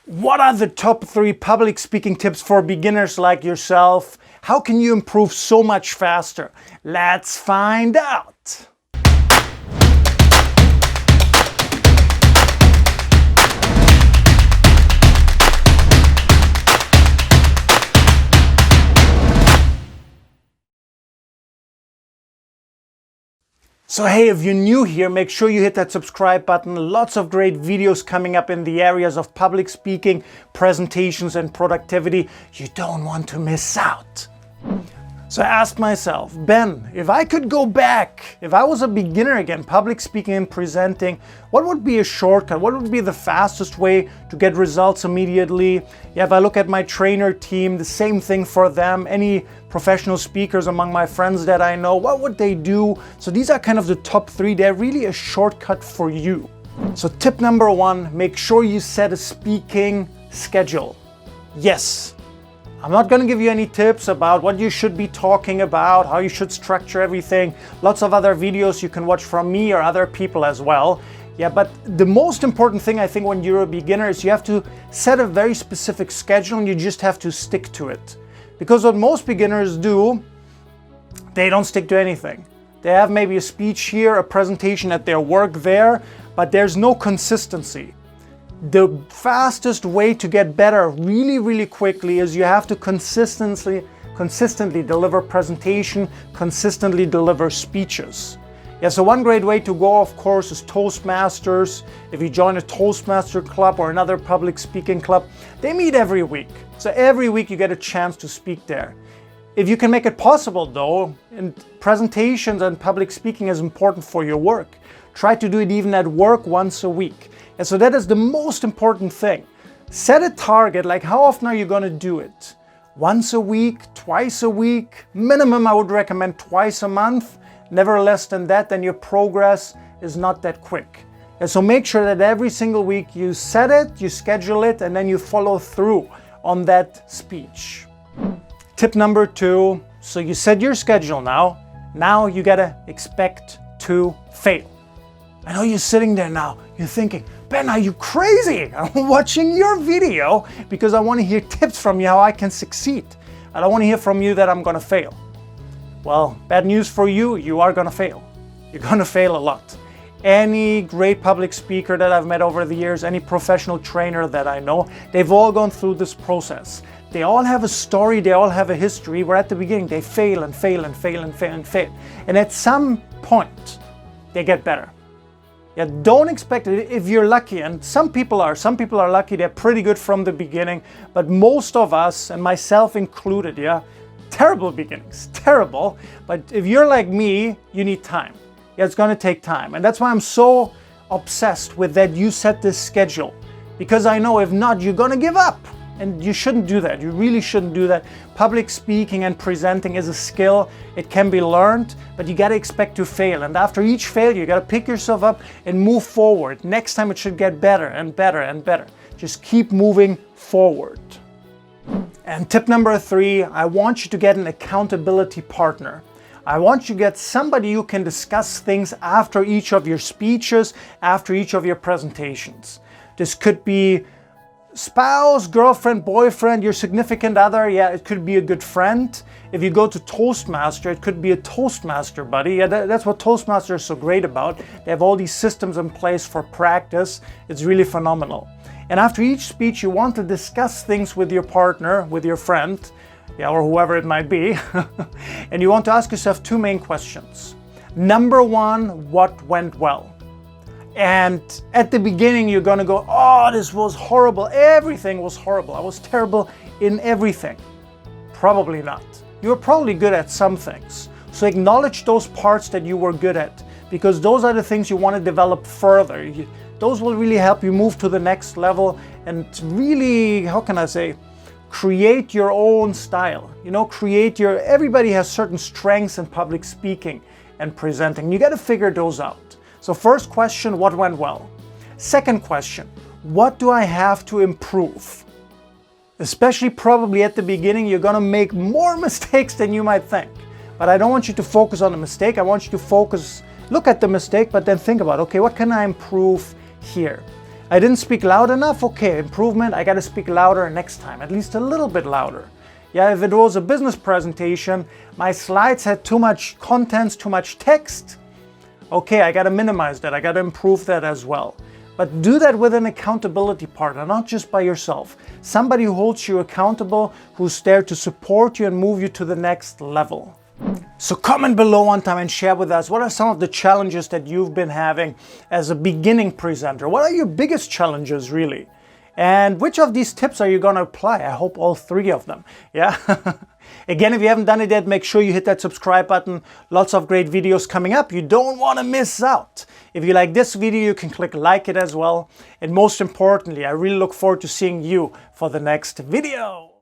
What are the top 3 public speaking tips for beginners like yourself? How can you improve so much faster? Let's find out. So hey, if you're new here, make sure you hit that subscribe button. Lots of great videos coming up in the areas of public speaking, presentations, and productivity. You don't want to miss out. So I asked myself, Ben, if I could go back, if I was a beginner again, public speaking and presenting, what would be a shortcut? What would be the fastest way to get results immediately? Yeah, if I look at my trainer team, the same thing for them. Any professional speakers among my friends that I know, what would they do? So these are kind of the top 3. They're really a shortcut for you. So tip number 1, make sure you set a speaking schedule. Yes. I'm not going to give you any tips about what you should be talking about, how you should structure everything. Lots of other videos you can watch from me or other people as well. Yeah, but the most important thing I think when you're a beginner is you have to set a very specific schedule and you just have to stick to it. Because what most beginners do, they don't stick to anything. They have maybe a speech here, a presentation at their work there, but there's no consistency. The fastest way to get better really quickly is you have to consistently deliver presentation, consistently deliver speeches. Yeah, so one great way to go, of course, is Toastmasters. If you join a Toastmaster club or another public speaking club, they meet every week. So every week you get a chance to speak there. If you can make it possible though, and presentations and public speaking is important for your work, try to do it even at work once a week. And so that is the most important thing. Set a target, like how often are you going to do it? Once a week, twice a week, minimum I would recommend twice a month. Never less than that, then your progress is not that quick. And so make sure that every single week you set it, you schedule it, and then you follow through on that speech. Tip number 2, so you set your schedule now. Now you gotta expect to fail. I know you're sitting there now, you're thinking, Ben, are you crazy? I'm watching your video because I want to hear tips from you how I can succeed. I don't want to hear from you that I'm going to fail. Well, bad news for you, you are going to fail. You're going to fail a lot. Any great public speaker that I've met over the years, any professional trainer that I know, they've all gone through this process. They all have a story, they all have a history where at the beginning they fail and fail and fail and fail and fail. And at some point, they get better. Yeah, don't expect it if you're lucky, and some people are lucky, they're pretty good from the beginning, but most of us, and myself included, yeah, terrible beginnings, terrible. But if you're like me, you need time. Yeah, it's gonna take time. And that's why I'm so obsessed with that you set this schedule. Because I know if not, you're gonna give up. And you shouldn't do that. You really shouldn't do that. Public speaking and presenting is a skill. It can be learned, but you gotta expect to fail. And after each failure, you gotta pick yourself up and move forward. Next time it should get better and better and better. Just keep moving forward. And tip number 3, I want you to get an accountability partner. I want you to get somebody who can discuss things after each of your speeches, after each of your presentations. This could be spouse, girlfriend, boyfriend, your significant other. Yeah, it could be a good friend. If you go to Toastmaster, it could be a Toastmaster buddy. Yeah, that's what Toastmaster is so great about. They have all these systems in place for practice. It's really phenomenal. And after each speech, you want to discuss things with your partner, with your friend, yeah, or whoever it might be. And you want to ask yourself 2 main questions. Number 1, what went well? And at the beginning, you're going to go, oh, this was horrible. Everything was horrible. I was terrible in everything. Probably not. You were probably good at some things. So acknowledge those parts that you were good at, because those are the things you want to develop further. Those will really help you move to the next level and really, how can I say, create your own style. You know, everybody has certain strengths in public speaking and presenting. You got to figure those out. So first question, what went well? Second question, what do I have to improve? Especially probably at the beginning, you're gonna make more mistakes than you might think. But I don't want you to focus on the mistake. I want you to look at the mistake, but then think about, okay, what can I improve here? I didn't speak loud enough? Okay, improvement, I gotta speak louder next time, at least a little bit louder. Yeah, if it was a business presentation, my slides had too much content, too much text, okay, I gotta minimize that, I gotta improve that as well. But do that with an accountability partner, not just by yourself. Somebody who holds you accountable, who's there to support you and move you to the next level. So comment below one time and share with us what are some of the challenges that you've been having as a beginning presenter. What are your biggest challenges really? And which of these tips are you going to apply? I hope all 3 of them. Yeah. Again, if you haven't done it yet, make sure you hit that subscribe button. Lots of great videos coming up. You don't want to miss out. If you like this video, you can click like it as well. And most importantly, I really look forward to seeing you for the next video.